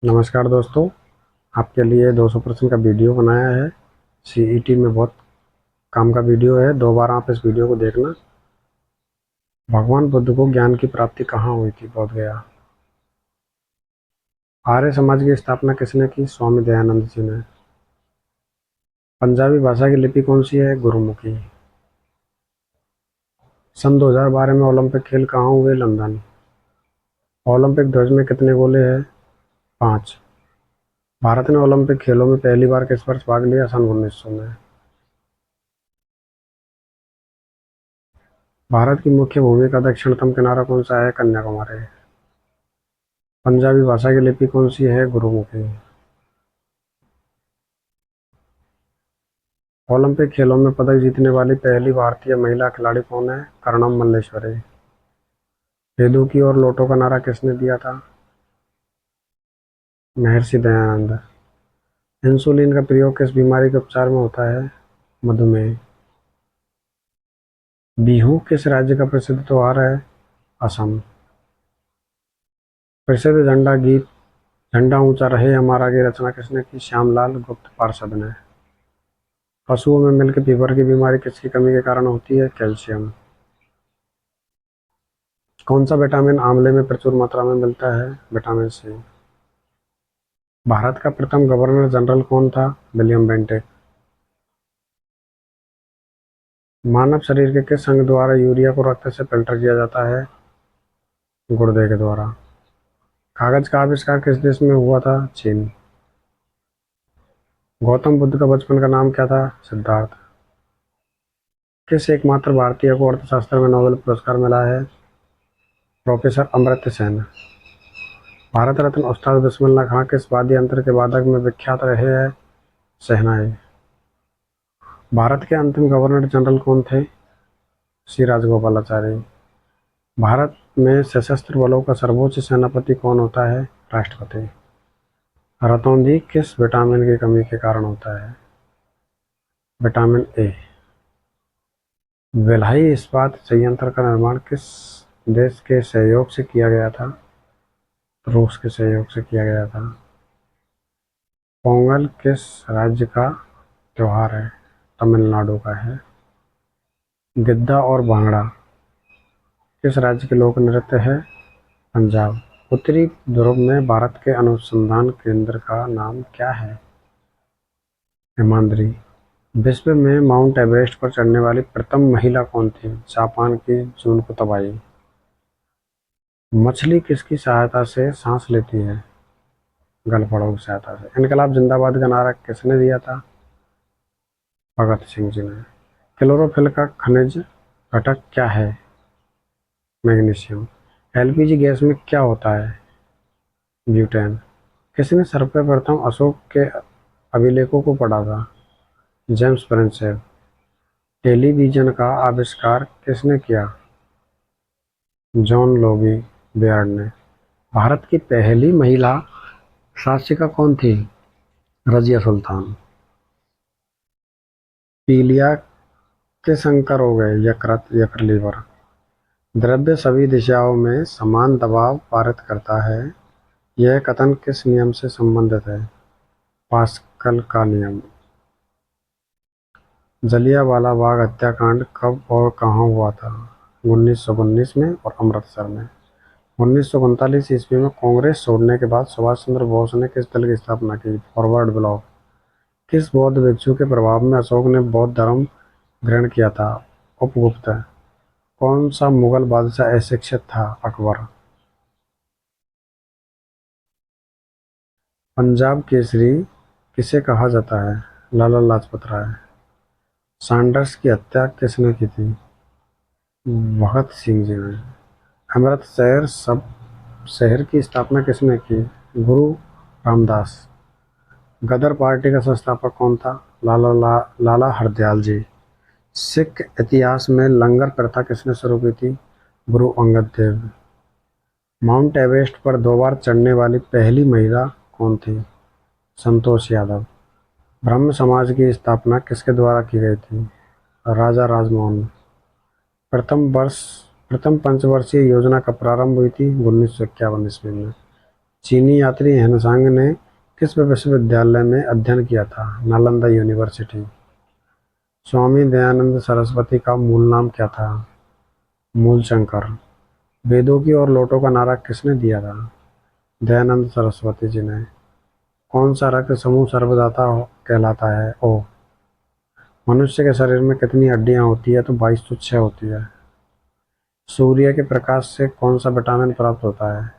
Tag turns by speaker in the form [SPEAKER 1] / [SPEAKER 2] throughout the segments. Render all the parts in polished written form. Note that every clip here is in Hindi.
[SPEAKER 1] नमस्कार दोस्तों, आपके लिए 200 प्रश्न का वीडियो बनाया है। सीईटी में बहुत काम का वीडियो है। 2 बार आप इस वीडियो को देखना। भगवान बुद्ध को ज्ञान की प्राप्ति कहाँ हुई थी? बोध गया। आर्य समाज की स्थापना किसने की? स्वामी दयानंद जी ने। पंजाबी भाषा की लिपि कौन सी है? गुरुमुखी। सन 2012 में ओलंपिक खेल कहाँ हुए? लंदन। ओलंपिक ध्वज में कितने गोले हैं? 5। भारत ने ओलंपिक खेलों में पहली बार किस वर्ष भाग लिया? सन 1900 में। भारत की मुख्य भूमि का दक्षिणतम किनारा कौन सा है? कन्याकुमारी। पंजाबी भाषा की लिपि कौन सी है? गुरुमुखी। ओलंपिक खेलों में पदक जीतने वाली पहली भारतीय महिला खिलाड़ी कौन है? कर्णम मल्लेश्वरी। वेदों की और लोटों का नारा किसने दिया था? महर्षि दयानंद। इंसुलिन का प्रयोग किस बीमारी के उपचार में होता है? मधुमेह। बिहू किस राज्य का प्रसिद्ध त्योहार है? असम। प्रसिद्ध झंडा गीत झंडा ऊंचा रहे हमारा की रचना किसने की? श्यामलाल गुप्त पार्षद ने। पशुओं में मिल्क फीवर की बीमारी किसकी कमी के कारण होती है? कैल्शियम। कौन सा विटामिन आंवले में प्रचुर मात्रा में मिलता है? Vitamin C. भारत का प्रथम गवर्नर जनरल कौन था? William Bentinck. मानव शरीर के किस अंग द्वारा यूरिया को रक्त से फिल्टर किया जाता है? गुर्दे के द्वारा। कागज का आविष्कार किस देश में हुआ था? चीन। गौतम बुद्ध का बचपन का नाम क्या था? सिद्धार्थ। किस एकमात्र भारतीय को अर्थशास्त्र में नोबेल पुरस्कार मिला है? प्रोफेसर अमर्त्य सेन। भारत रत्न उस्ताद बिस्मिल्लाह खां किस वाद्य यंत्र के वादक में विख्यात रहे हैं? शहनाई। भारत के अंतिम गवर्नर जनरल कौन थे? श्री राजगोपालाचारी। भारत में सशस्त्र बलों का सर्वोच्च सेनापति कौन होता है? राष्ट्रपति। रतौंधी किस विटामिन की कमी के कारण होता है? Vitamin A. भिलाई इस्पात संयंत्र का निर्माण किस देश के सहयोग से किया गया था? रूस के सहयोग से किया गया था। पोंगल किस राज्य का त्योहार है? तमिलनाडु का है। गिद्दा और भांगड़ा किस राज्य के लोक नृत्य है? पंजाब। उत्तरी ध्रुव में भारत के अनुसंधान केंद्र का नाम क्या है? हिमाद्री। विश्व में माउंट एवरेस्ट पर चढ़ने वाली प्रथम महिला कौन थी? जापान की जुनको तबाई। मछली किसकी सहायता से सांस लेती है? गलफड़ों की सहायता से। इनकलाब जिंदाबाद का नारा किसने दिया था? भगत सिंह जी ने। क्लोरोफिल का खनिज घटक क्या है? मैग्नीशियम। एलपीजी गैस में क्या होता है? ब्यूटेन। किसने सर्वप्रथम अशोक के अभिलेखों को पढ़ा था? James Prinsep. टेलीविजन का आविष्कार किसने किया? जॉन लोगी बेयर्ड ने। भारत की पहली महिला शासिका कौन थी? रजिया सुल्तान। पीलिया के संकर हो गए? यकृत, लीवर। द्रव्य सभी दिशाओं में समान दबाव पारित करता है। यह कथन किस नियम से संबंधित है? पास्कल का नियम। जलियांवाला बाग हत्याकांड कब और कहाँ हुआ था? 1919 में और अमृतसर में। 1939 ईस्वी में कांग्रेस छोड़ने के बाद सुभाष चंद्र बोस ने किस दल की स्थापना की? Forward block. किस बौद्ध भिक्षु के प्रभाव में अशोक ने बौद्ध धर्म ग्रहण किया था? उपगुप्त। कौन सा मुगल बादशाह अशिक्षित था? अकबर। पंजाब केसरी किसे कहा जाता है? लाला लाजपत राय। सैंडर्स की हत्या किसने की थी? भगत सिंह जी ने। अमृतसर सब शहर की स्थापना किसने की? गुरु रामदास। गदर पार्टी का संस्थापक कौन था? लाला हरदयाल जी। सिख इतिहास में लंगर प्रथा किसने शुरू की थी? गुरु अंगद देव। माउंट एवरेस्ट पर 2 बार चढ़ने वाली पहली महिला कौन थी? संतोष यादव। ब्रह्म समाज की स्थापना किसके द्वारा की गई थी? राजा राजमोहन। प्रथम पंचवर्षीय योजना कब प्रारंभ हुई थी? 1951 ईस्वी में। चीनी यात्री हेनसांग ने किस विश्वविद्यालय में अध्ययन किया था? नालंदा यूनिवर्सिटी। स्वामी दयानंद सरस्वती का मूल नाम क्या था? मूलशंकर। वेदों की और लोटों का नारा किसने दिया था? दयानंद सरस्वती जी ने। कौन सा रक्त समूह सर्वदाता कहलाता है? ओ। मनुष्य के शरीर में कितनी हड्डियां होती है? तो 2206 होती है। सूर्य के प्रकाश से कौन सा विटामिन प्राप्त होता है?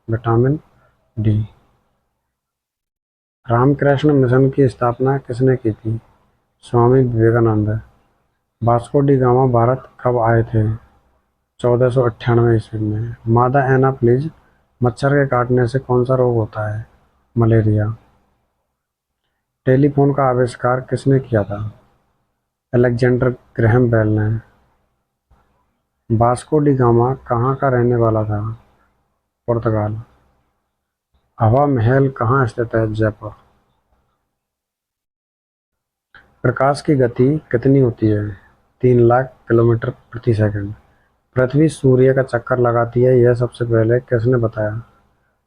[SPEAKER 1] Vitamin D. रामकृष्ण मिशन की स्थापना किसने की थी? Swami Vivekananda. Vasco da Gama Bharat कब आए थे? 1498 ईस्वी में। मादा एनाप्लिज मच्छर के काटने से कौन सा रोग होता है? मलेरिया। टेलीफोन का आविष्कार किसने किया था? अलेक्जेंडर ग्रैहम बेल ने। वास्को डी गामा कहाँ का रहने वाला था? पुर्तगाल। हवा महल कहाँ स्थित है? जयपुर। प्रकाश की गति कितनी होती है? 3 लाख किलोमीटर प्रति सेकंड। पृथ्वी सूर्य का चक्कर लगाती है, यह सबसे पहले किसने बताया?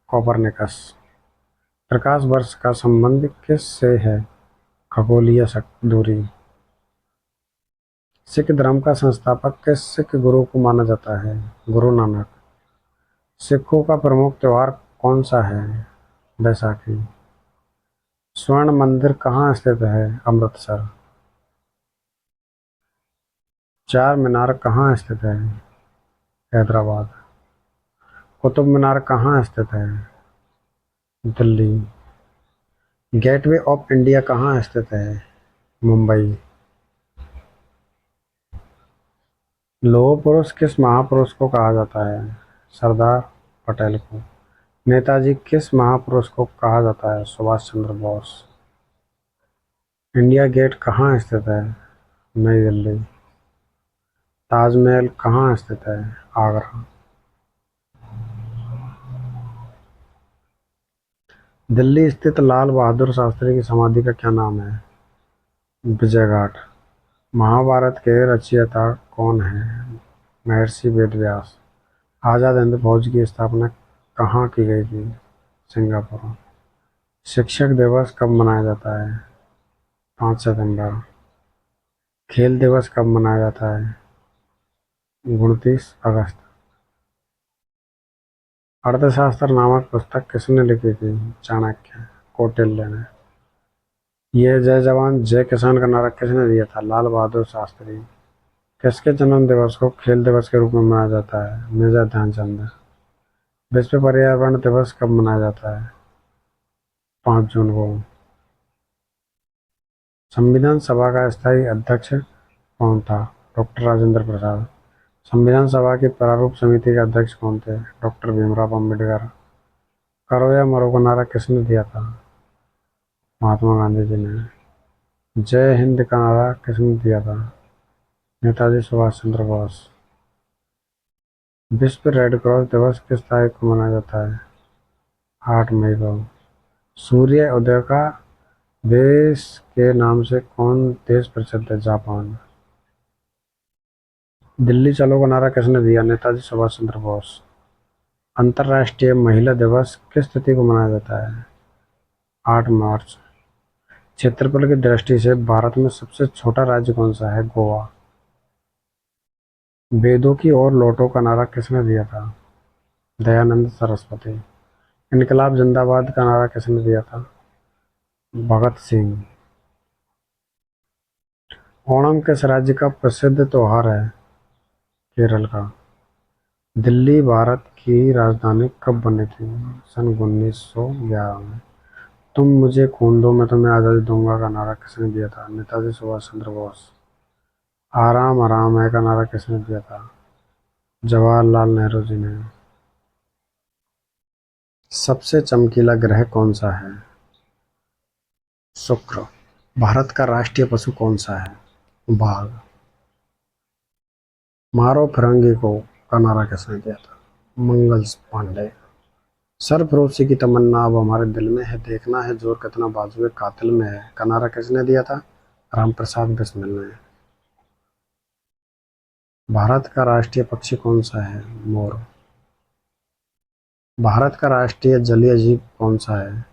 [SPEAKER 1] कोपरनिकस। प्रकाश वर्ष का संबंध किस से है? खगोलीय दूरी। सिख धर्म का संस्थापक किस सिख गुरु को माना जाता है? गुरु नानक। सिखों का प्रमुख त्योहार कौन सा है? बैसाखी। स्वर्ण मंदिर कहाँ स्थित है? अमृतसर। चार मीनार कहाँ स्थित है? हैदराबाद। कुतुब मीनार कहाँ स्थित है? दिल्ली। गेटवे ऑफ इंडिया कहाँ स्थित है? मुंबई। लौह पुरुष किस महापुरुष को कहा जाता है? सरदार पटेल को। नेताजी किस महापुरुष को कहा जाता है? सुभाष चंद्र बोस। इंडिया गेट कहाँ स्थित है? नई दिल्ली। ताजमहल कहाँ स्थित है? आगरा। दिल्ली स्थित लाल बहादुर शास्त्री की समाधि का क्या नाम है? विजय घाट। महाभारत के रचयिता कौन है? महर्षि वेदव्यास। आज़ाद हिंद फौज की स्थापना कहाँ की गई थी? सिंगापुर। शिक्षक दिवस कब मनाया जाता है? 5 सितंबर। खेल दिवस कब मनाया जाता है? 29 अगस्त। अर्थशास्त्र नामक पुस्तक किसने लिखी थी? चाणक्य। कौटिल्य ने। ये जय जवान जय किसान का नारा किसने दिया था? लाल बहादुर शास्त्री। किसके जन्म दिवस को खेल दिवस के रूप में मनाया जाता है? मेजर ध्यानचंद। विश्व पर्यावरण दिवस कब मनाया जाता है? 5 जून को। संविधान सभा का स्थायी अध्यक्ष कौन था? डॉक्टर राजेंद्र प्रसाद। संविधान सभा की प्रारूप समिति के अध्यक्ष कौन थे? डॉक्टर भीमराव अम्बेडकर। करो या मरो का नारा किसने दिया था? महात्मा गांधी जी ने। जय हिंद का नारा किसने दिया था? नेताजी सुभाष चंद्र बोस। विश्व रेड क्रॉस दिवस किस तारीख को मनाया जाता है? 8 मई को। सूर्य उदय का देश के नाम से कौन देश प्रसिद्ध है? जापान। दिल्ली चलो का नारा किसने दिया? नेताजी सुभाष चंद्र बोस। अंतर्राष्ट्रीय महिला दिवस किस तिथि को मनाया जाता है? 8 मार्च। क्षेत्रफल की दृष्टि से भारत में सबसे छोटा राज्य कौन सा है? गोवा। वेदों की और लोटों का नारा किसने दिया था? दयानंद सरस्वती। इनकलाब जिंदाबाद का नारा किसने दिया था? भगत सिंह। ओणम किस राज्य का प्रसिद्ध त्योहार है? केरल का। दिल्ली भारत की राजधानी कब बनी थी? सन 1911 में। तुम मुझे खून दो मैं तुम्हें आज़ादी दूंगा का नारा किसने दिया था? नेताजी सुभाष चंद्र बोस। आराम आराम है का नारा किसने दिया था? जवाहरलाल नेहरू जी ने। सबसे चमकीला ग्रह कौन सा है? शुक्र। भारत का राष्ट्रीय पशु कौन सा है? बाघ। मारो फिरंगी को का नारा किसने दिया था? मंगल पांडे। सरफरोशी की तमन्ना अब हमारे दिल में है, देखना है जोर कितना बाजुए कातिल में है का नारा किसने दिया था? रामप्रसाद बिस्मिल ने। भारत का राष्ट्रीय पक्षी कौन सा है? मोर। भारत का राष्ट्रीय जलीय जीव कौन सा है?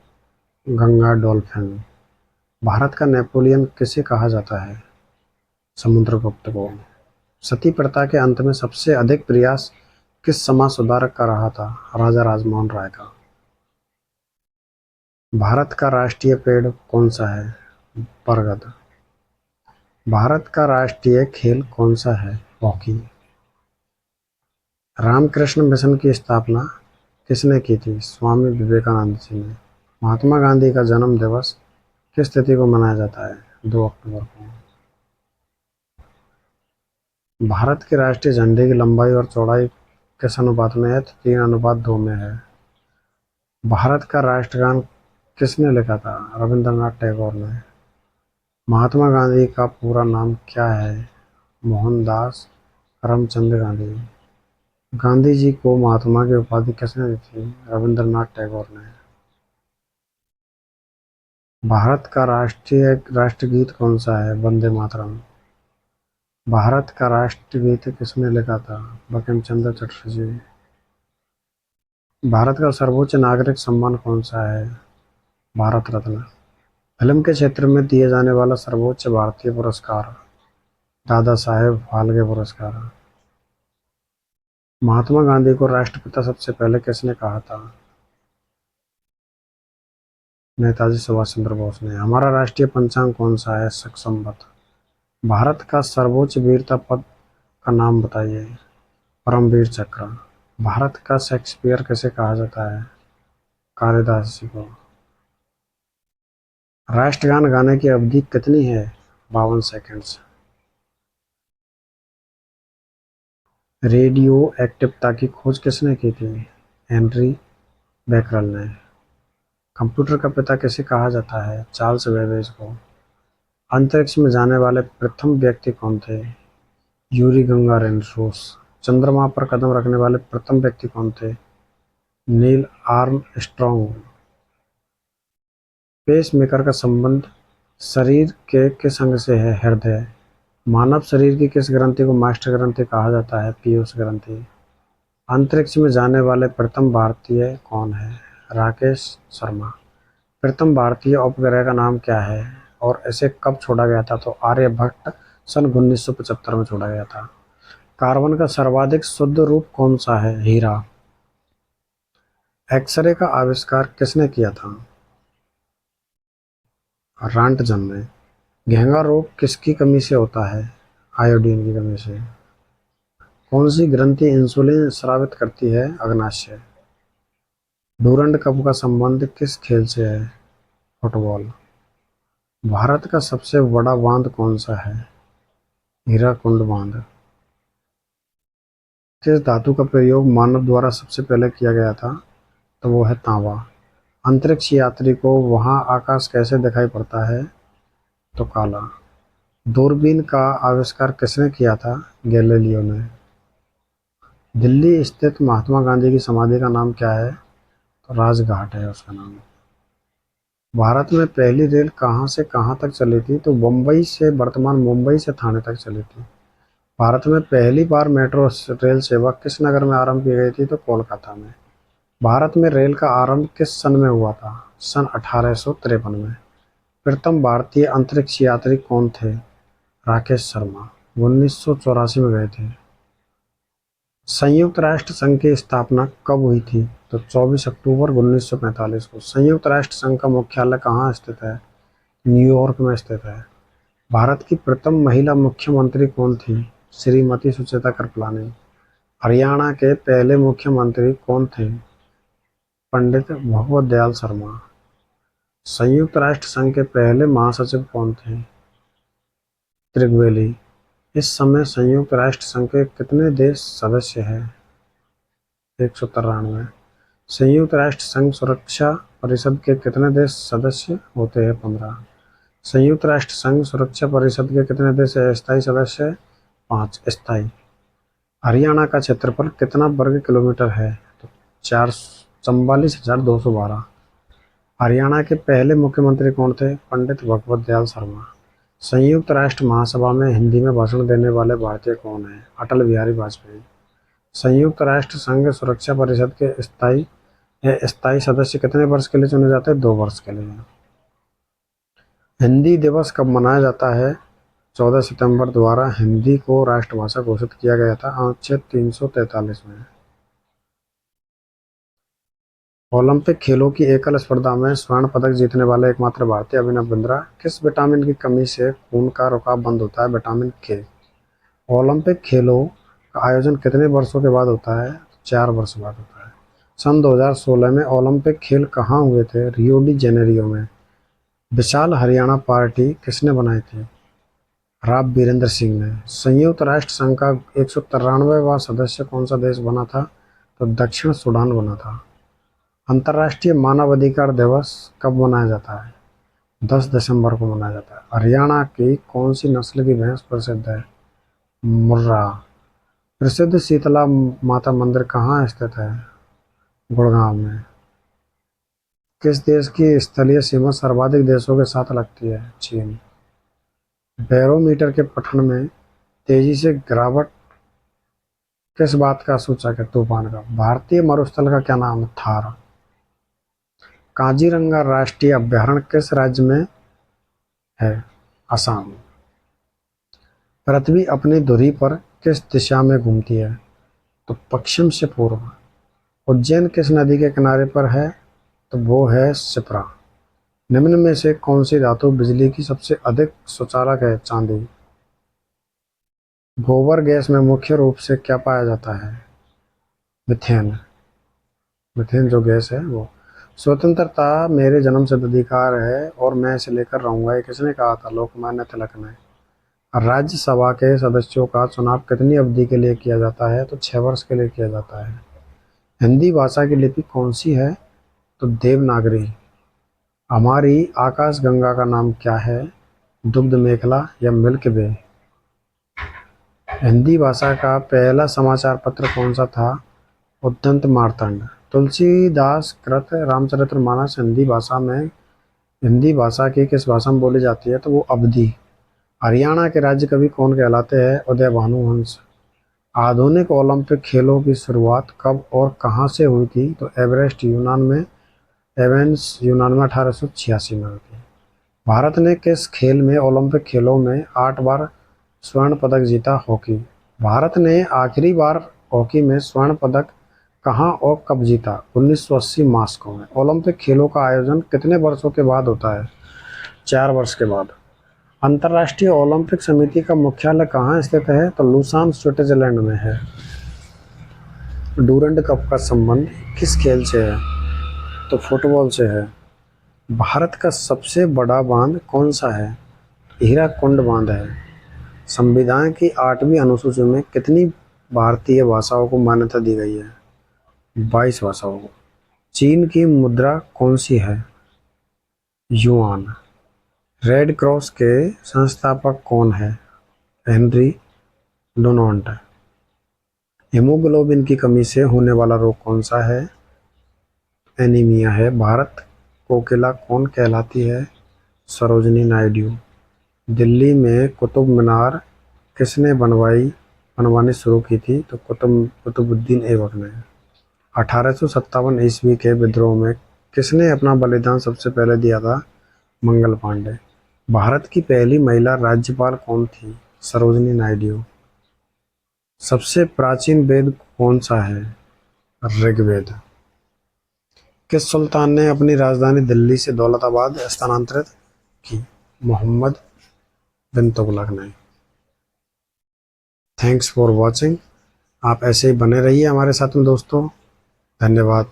[SPEAKER 1] गंगा डॉल्फिन। भारत का नेपोलियन किसे कहा जाता है? समुद्रगुप्त को। सती प्रथा के अंत में सबसे अधिक प्रयास किस समाज सुधारक का रहा था? राजा राजमोहन राय का। भारत का राष्ट्रीय पेड़ कौन सा है? बरगद। भारत का राष्ट्रीय खेल कौन सा है? हॉकी। रामकृष्ण मिशन की स्थापना किसने की थी? स्वामी विवेकानंद जी ने। महात्मा गांधी का जन्म दिवस किस तिथि को मनाया जाता है? 2 अक्टूबर को। भारत के राष्ट्रीय झंडे की लंबाई और चौड़ाई किस अनुपात में है? तो 3:2 में है। भारत का राष्ट्रगान किसने लिखा था? रविंद्रनाथ टैगोर ने। महात्मा गांधी का पूरा नाम क्या है? मोहनदास करमचंद गांधी। गांधी जी को महात्मा की उपाधि किसने दी थी? रविंद्रनाथ टैगोर ने। भारत का राष्ट्रगीत कौन सा है? वंदे मातरम। भारत का राष्ट्रगीत किसने लिखा था? बंकिम चंद्र चटर्जी। भारत का सर्वोच्च नागरिक सम्मान कौन सा है? भारत रत्न। फिल्म के क्षेत्र में दिए जाने वाला सर्वोच्च भारतीय पुरस्कार? दादा साहेब फाल्के पुरस्कार। महात्मा गांधी को राष्ट्रपिता सबसे पहले किसने कहा था? नेताजी सुभाष चंद्र बोस ने। हमारा राष्ट्रीय पंचांग कौन सा है? शक संवत। भारत का सर्वोच्च वीरता पद का नाम बताइए। परमवीर चक्र। भारत का शेक्सपियर किसे कहा जाता है? कालिदास जी को। राष्ट्रगान गाने की अवधि कितनी है? 52 सेकंड्स। रेडियो एक्टिवता की खोज किसने की थी? हेनरी बैकरल ने। कंप्यूटर का पिता किसे कहा जाता है? चार्ल्स बेबेज को। अंतरिक्ष में जाने वाले प्रथम व्यक्ति कौन थे? यूरी गंगारिन रूस। चंद्रमा पर कदम रखने वाले प्रथम व्यक्ति कौन थे? Neil Armstrong. पेसमेकर का संबंध शरीर के किस अंग से है? हृदय। मानव शरीर की किस ग्रंथि को मास्टर ग्रंथि कहा जाता है? पीयूष ग्रंथि। अंतरिक्ष में जाने वाले प्रथम भारतीय कौन है? राकेश शर्मा। प्रथम भारतीय उपग्रह का नाम क्या है और इसे कब छोड़ा गया था? तो आर्यभट्ट सन 1975 में छोड़ा गया था। कार्बन का सर्वाधिक शुद्ध रूप कौन सा है? हीरा। एक्सरे का आविष्कार किसने किया था? रांटजन ने। घेंगा रोग किसकी कमी से होता है? आयोडीन की कमी से। कौन सी ग्रंथि इंसुलिन स्रावित करती है? अग्नाशय। डूरंड कप का संबंध किस खेल से है? फुटबॉल। भारत का सबसे बड़ा बांध कौन सा है? हीराकुंड बांध। किस धातु का प्रयोग मानव द्वारा सबसे पहले किया गया था? तो वो है तांबा। अंतरिक्ष यात्री को वहां आकाश कैसे दिखाई पड़ता है? तो काला। दूरबीन का आविष्कार किसने किया था? गैलीलियो ने। दिल्ली स्थित महात्मा गांधी की समाधि का नाम क्या है? तो राजघाट है उसका नाम। भारत में पहली रेल कहाँ से कहाँ तक चली थी? तो बम्बई से वर्तमान मुंबई से थाने तक चली थी। भारत में पहली बार मेट्रो रेल सेवा किस नगर में आरंभ की गई थी? तो कोलकाता में। भारत में रेल का आरंभ किस सन में हुआ था? सन 1853 में। प्रथम भारतीय अंतरिक्ष यात्री कौन थे? राकेश शर्मा। 1984 में गए थे। संयुक्त राष्ट्र संघ की स्थापना कब हुई थी? तो 24 अक्टूबर 1945 को। संयुक्त राष्ट्र संघ का मुख्यालय कहाँ स्थित है? न्यूयॉर्क में स्थित है। भारत की प्रथम महिला मुख्यमंत्री कौन थी? श्रीमती सुचेता कृपलानी। हरियाणा के पहले मुख्यमंत्री कौन थे? पंडित भगवत दयाल शर्मा। संयुक्त राष्ट्र संघ के पहले महासचिव कौन थे? त्रिगवेली। इस समय संयुक्त राष्ट्र संघ के कितने देश सदस्य हैं? 193। संयुक्त राष्ट्र संघ सुरक्षा परिषद के कितने देश सदस्य होते हैं? 15। संयुक्त राष्ट्र संघ सुरक्षा परिषद के कितने देश स्थायी सदस्य? 5 स्थायी। हरियाणा का क्षेत्रफल कितना वर्ग किलोमीटर है? तो 44,212। हरियाणा के पहले मुख्यमंत्री कौन थे? पंडित भगवत दयाल शर्मा। संयुक्त राष्ट्र महासभा में हिंदी में भाषण देने वाले भारतीय कौन हैं? अटल बिहारी वाजपेयी। संयुक्त राष्ट्र संघ सुरक्षा परिषद के स्थायी ये स्थायी सदस्य कितने वर्ष के लिए चुने जाते हैं? 2 वर्ष के लिए। हिंदी दिवस कब मनाया जाता है? 14 सितंबर द्वारा हिंदी को राष्ट्रभाषा घोषित किया गया था अनुच्छेद 343 में। ओलंपिक खेलों की एकल स्पर्धा में स्वर्ण पदक जीतने वाले एकमात्र भारतीय अभिनव बिंद्रा। किस विटामिन की कमी से खून का रिसाव बंद होता है? विटामिन के। ओलंपिक खेलों का आयोजन कितने वर्षों के बाद होता है? 4 वर्ष बाद होता है। सन 2016 में ओलंपिक खेल कहाँ हुए थे? रियो डी जेनेरियो में। विशाल हरियाणा पार्टी किसने बनाई थी? राव वीरेंद्र सिंह ने। संयुक्त राष्ट्र संघ का 193वां सदस्य कौन सा देश बना था? तो दक्षिण सूडान बना था। अंतर्राष्ट्रीय मानवाधिकार दिवस कब मनाया जाता है? 10 दिसंबर को मनाया जाता है। हरियाणा की कौन सी नस्ल की भैंस प्रसिद्ध है? मुर्रा। प्रसिद्ध शीतला माता मंदिर कहाँ स्थित है? गुड़गांव में। किस देश की स्थलीय सीमा सर्वाधिक देशों के साथ लगती है? चीन। बैरोमीटर के पठन में तेजी से गिरावट किस बात का सूचक है? तूफान का। भारतीय मरुस्थल का क्या नाम है? थार। काजीरंगा राष्ट्रीय अभयारण्य किस राज्य में है? असम। पृथ्वी अपनी धुरी पर किस दिशा में घूमती है? तो पश्चिम से पूर्व। उज्जैन किस नदी के किनारे पर है? तो वो है शिप्रा। निम्न में से कौन सी धातु बिजली की सबसे अधिक सुचालक है? चांदी। गोबर गैस में मुख्य रूप से क्या पाया जाता है? मिथेन। मिथेन जो गैस है वो। स्वतंत्रता मेरे जन्म सिद्ध अधिकार है और मैं इसे लेकर रहूंगा, ये किसने कहा था? लोकमान्य तिलक ने। राज्यसभा के सदस्यों का चुनाव कितनी अवधि के लिए किया जाता है? तो 6 वर्ष के लिए किया जाता है। हिंदी भाषा की लिपि कौन सी है? तो देवनागरी। हमारी आकाशगंगा का नाम क्या है? दुग्ध मेखला या मिल्क वे। हिंदी भाषा का पहला समाचार पत्र कौन सा था? उद्यंत मार्तंड। तुलसीदास कृत रामचरितमानस हिंदी भाषा की किस भाषा में बोली जाती है? तो वो अवधी। हरियाणा के राज्य कवि कौन कहलाते हैं? उदय भानुवंश। आधुनिक ओलंपिक खेलों की शुरुआत कब और कहाँ से हुई थी? तो एवेंस यूनान में 1886 में हुई थी। भारत ने किस खेल में ओलंपिक खेलों में 8 बार स्वर्ण पदक जीता? हॉकी। भारत ने आखिरी बार हॉकी में स्वर्ण पदक कहाँ और कब जीता? 1980 मॉस्को में। ओलंपिक खेलों का आयोजन कितने वर्षों के बाद होता है? 4 वर्ष के बाद। अंतर्राष्ट्रीय ओलंपिक समिति का मुख्यालय कहाँ स्थित है? तो लुसान स्विट्जरलैंड में है। डूरंड कप का संबंध किस खेल से है? तो फुटबॉल से है। भारत का सबसे बड़ा बांध कौन सा है? हीराकुंड बांध है। संविधान की 8वीं अनुसूची में कितनी भारतीय भाषाओं को मान्यता दी गई है? 22 भाषाओं को। चीन की मुद्रा कौन सी है? युआन। रेड क्रॉस के संस्थापक कौन है? Henry Donald. हीमोग्लोबिन की कमी से होने वाला रोग कौन सा है? एनीमिया है। भारत कोकिला कौन कहलाती है? सरोजिनी नायडू। दिल्ली में कुतुब मीनार किसने बनवानी शुरू की थी? तो कुतुबुद्दीन ऐबक ने। 1857 ईस्वी के विद्रोह में किसने अपना बलिदान सबसे पहले दिया था? मंगल पांडे। भारत की पहली महिला राज्यपाल कौन थी? सरोजिनी नायडू। सबसे प्राचीन वेद कौन सा है? ऋग्वेद। किस सुल्तान ने अपनी राजधानी दिल्ली से दौलताबाद स्थानांतरित की? मोहम्मद बिन तुगलक ने। Thanks for watching. आप ऐसे ही बने रहिए हमारे साथ में दोस्तों। धन्यवाद।